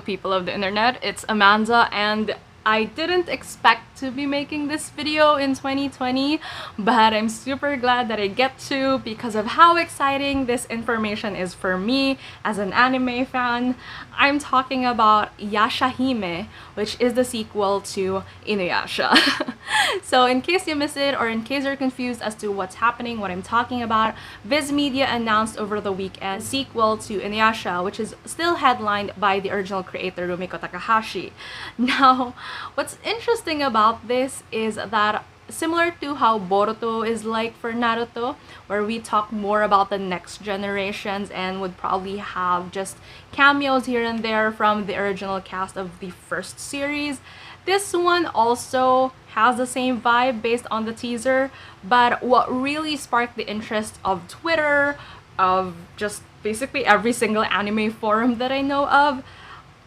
people of the internet, it's Amanda, and I didn't expect to be making this video in 2020, but I'm super glad that I get to because of how exciting this information is for me as an anime fan. I'm talking about Yashahime, which is the sequel to Inuyasha. So in case you missed it or in case you're confused as to what's happening, what I'm talking about, Viz Media announced over the weekend a sequel to Inuyasha, which is still headlined by the original creator Rumiko Takahashi. Now, what's interesting about this is that similar to how Boruto is like for Naruto, where we talk more about the next generations and would probably have just cameos here and there from the original cast of the first series, this one also has the same vibe based on the teaser, but what really sparked the interest of Twitter, of just basically every single anime forum that I know of,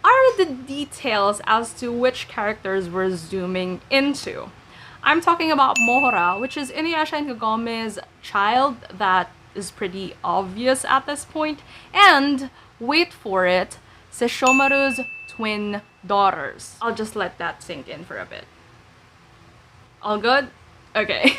are the details as to which characters we're zooming into. I'm talking about Moroha, which is Inuyasha and Kagome's child that is pretty obvious at this point, and, wait for it, Sesshomaru's twin daughters. I'll just let that sink in for a bit. All good? Okay.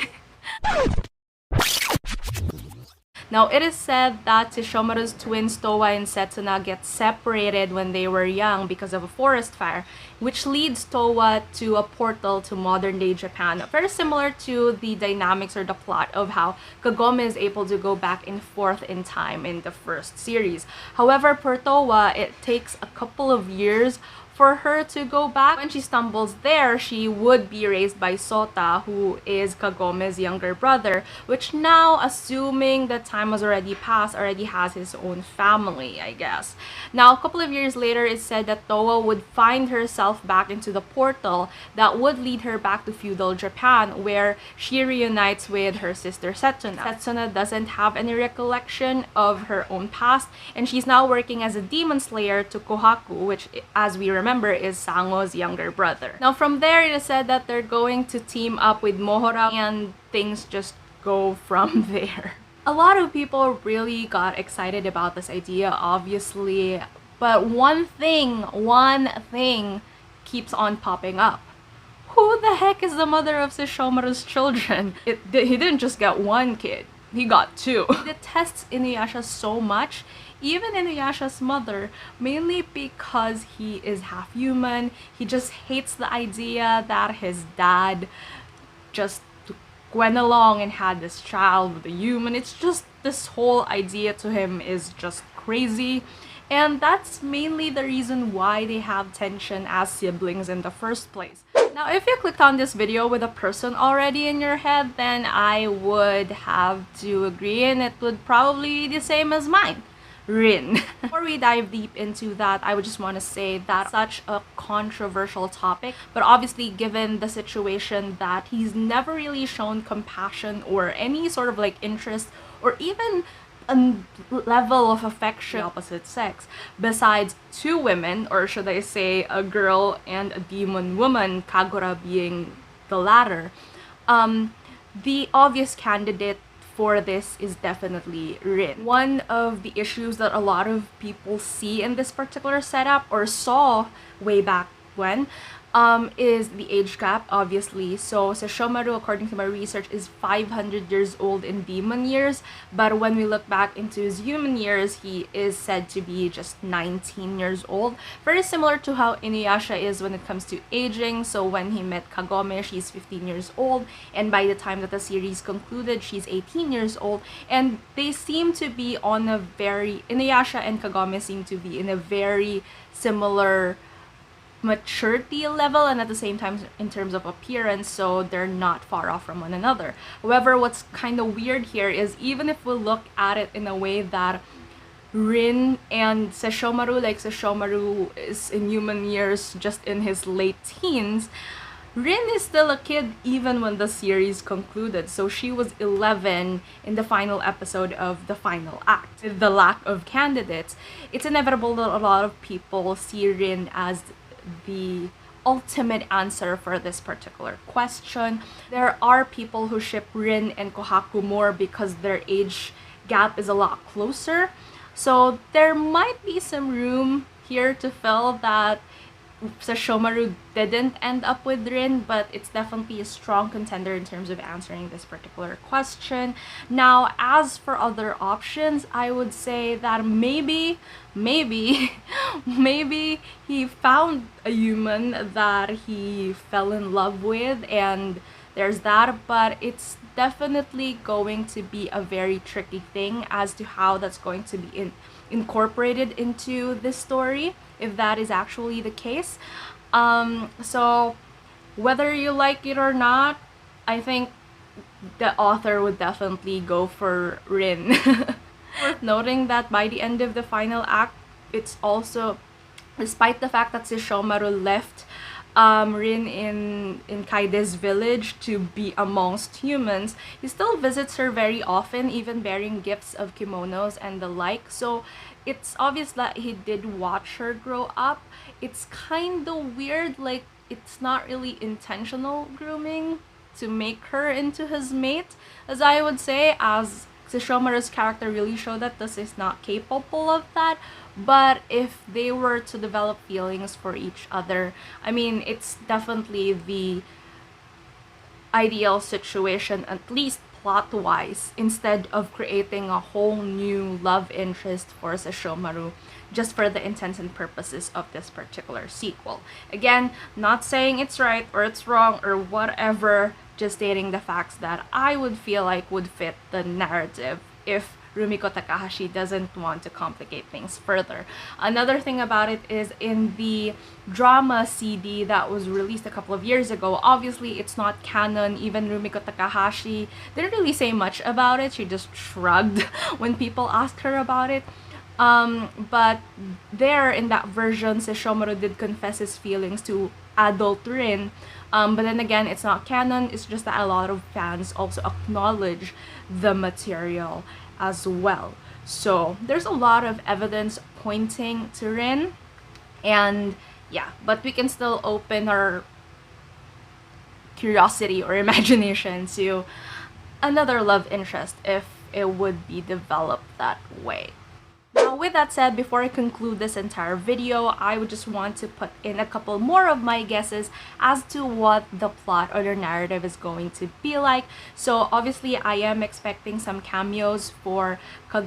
Now, it is said that Sesshomaru's twins Towa and Setsuna get separated when they were young because of a forest fire, which leads Towa to a portal to modern-day Japan, very similar to the dynamics or the plot of how Kagome is able to go back and forth in time in the first series. However, for Towa, it takes a couple of years for her to go back. When she stumbles there, she would be raised by Sota, who is Kagome's younger brother, which now, assuming that time has already passed, already has his own family, I guess. Now, a couple of years later, it's said that Towa would find herself back into the portal that would lead her back to feudal Japan, where she reunites with her sister Setsuna. Setsuna doesn't have any recollection of her own past, and she's now working as a demon slayer to Kohaku, which, as we remember, is Sango's younger brother. Now, from there, it is said that they're going to team up with Moroha, and things just go from there. A lot of people really got excited about this idea, obviously, but one thing keeps on popping up. Who the heck is the mother of Sesshomaru's children? He didn't just get one kid, he got two. He detests Inuyasha so much, even Inuyasha's mother, mainly because he is half human. He just hates the idea that his dad just went along and had this child with a human. It's just, this whole idea to him is just crazy. And that's mainly the reason why they have tension as siblings in the first place. Now, if you clicked on this video with a person already in your head, then I would have to agree, and it would probably be the same as mine. Rin. Before we dive deep into that, I would just want to say that's such a controversial topic, but obviously given the situation that he's never really shown compassion or any sort of like interest or even a level of affection opposite sex besides two women, or should I say a girl and a demon woman, Kagura being the latter, the obvious candidate for this is definitely Rin. One of the issues that a lot of people see in this particular setup, or saw way back when, is the age gap, obviously. So Sesshomaru, according to my research, is 500 years old in demon years, but when we look back into his human years, he is said to be just 19 years old. Very similar to how Inuyasha is when it comes to aging. So when he met Kagome, she's 15 years old, and by the time that the series concluded, she's 18 years old, and they seem to be on a very, Inuyasha and Kagome seem to be in a very similar maturity level, and at the same time in terms of appearance, so they're not far off from one another. However, what's kind of weird here is, even if we look at it in a way that Rin and Sesshomaru, like Sesshomaru is in human years just in his late teens, Rin is still a kid even when the series concluded. So she was 11 in the final episode of the final act. With the lack of candidates, it's inevitable that a lot of people see Rin as the ultimate answer for this particular question. There are people who ship Rin and Kohaku more because their age gap is a lot closer. So there might be some room here to fill that Sesshomaru didn't end up with Rin, but it's definitely a strong contender in terms of answering this particular question. Now, as for other options, I would say that maybe maybe he found a human that he fell in love with, and there's that, but it's definitely going to be a very tricky thing as to how that's going to be incorporated into this story, if that is actually the case. So whether you like it or not, I think the author would definitely go for Rin. Worth noting that by the end of the final act, it's also, despite the fact that Sesshomaru left Rin in Kaide's village to be amongst humans, he still visits her very often, even bearing gifts of kimonos and the like. So it's obvious that he did watch her grow up. It's kind of weird, like it's not really intentional grooming to make her into his mate, as I would say, as Sesshomaru's character really showed that this is not capable of that. But if they were to develop feelings for each other, I mean, it's definitely the ideal situation, at least plot-wise, instead of creating a whole new love interest for Sesshomaru just for the intents and purposes of this particular sequel. Again, not saying it's right or it's wrong or whatever, just stating the facts that I would feel like would fit the narrative if Rumiko Takahashi doesn't want to complicate things further. Another thing about it is, in the drama CD that was released a couple of years ago, obviously it's not canon. Even Rumiko Takahashi didn't really say much about it. She just shrugged when people asked her about it. But there, in that version, Sesshomaru did confess his feelings to adult Rin. But then again, it's not canon. It's just that a lot of fans also acknowledge the material as well. So there's a lot of evidence pointing to Rin, and yeah, but we can still open our curiosity or imagination to another love interest if it would be developed that way. Now, with that said, before I conclude this entire video, I would just want to put in a couple more of my guesses as to what the plot or the narrative is going to be like. So obviously, I am expecting some cameos for from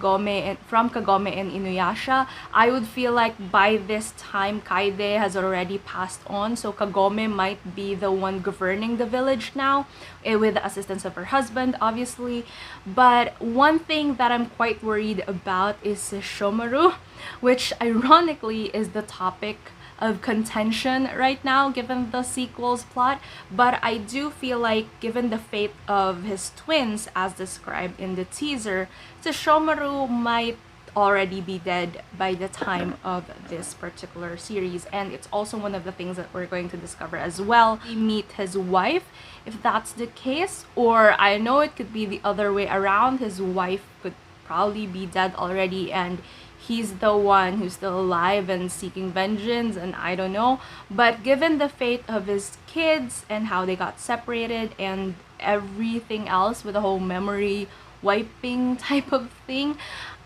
Kagome and Inuyasha. I would feel like by this time, Kaide has already passed on, so Kagome might be the one governing the village now, with the assistance of her husband, obviously. But one thing that I'm quite worried about is Sesshomaru, which ironically is the topic of contention right now given the sequel's plot. But I do feel like, given the fate of his twins as described in the teaser, Sesshomaru might already be dead by the time of this particular series. And it's also one of the things that we're going to discover as well. We meet his wife, if that's the case, or I know it could be the other way around. His wife could probably be dead already and he's the one who's still alive and seeking vengeance, and I don't know. But given the fate of his kids and how they got separated and everything else with the whole memory wiping type of thing,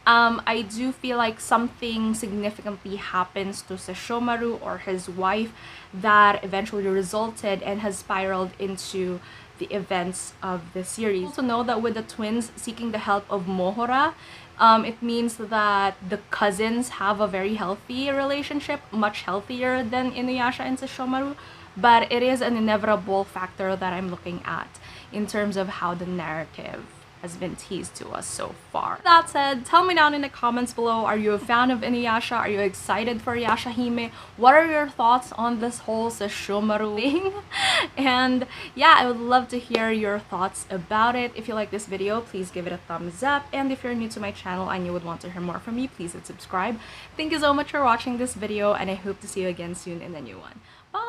I do feel like something significantly happens to Sesshomaru or his wife that eventually resulted and has spiraled into the events of the series. Also know that with the twins seeking the help of Moroha, it means that the cousins have a very healthy relationship, much healthier than Inuyasha and Sesshomaru, but it is an inevitable factor that I'm looking at in terms of how the narrative has been teased to us so far. That said, tell me down in the comments below, are you a fan of Inuyasha? Are you excited for Yashahime? What are your thoughts on this whole Sesshomaru thing? And yeah, I would love to hear your thoughts about it. If you like this video, please give it a thumbs up. And if you're new to my channel and you would want to hear more from me, please hit subscribe. Thank you so much for watching this video, and I hope to see you again soon in a new one. Bye!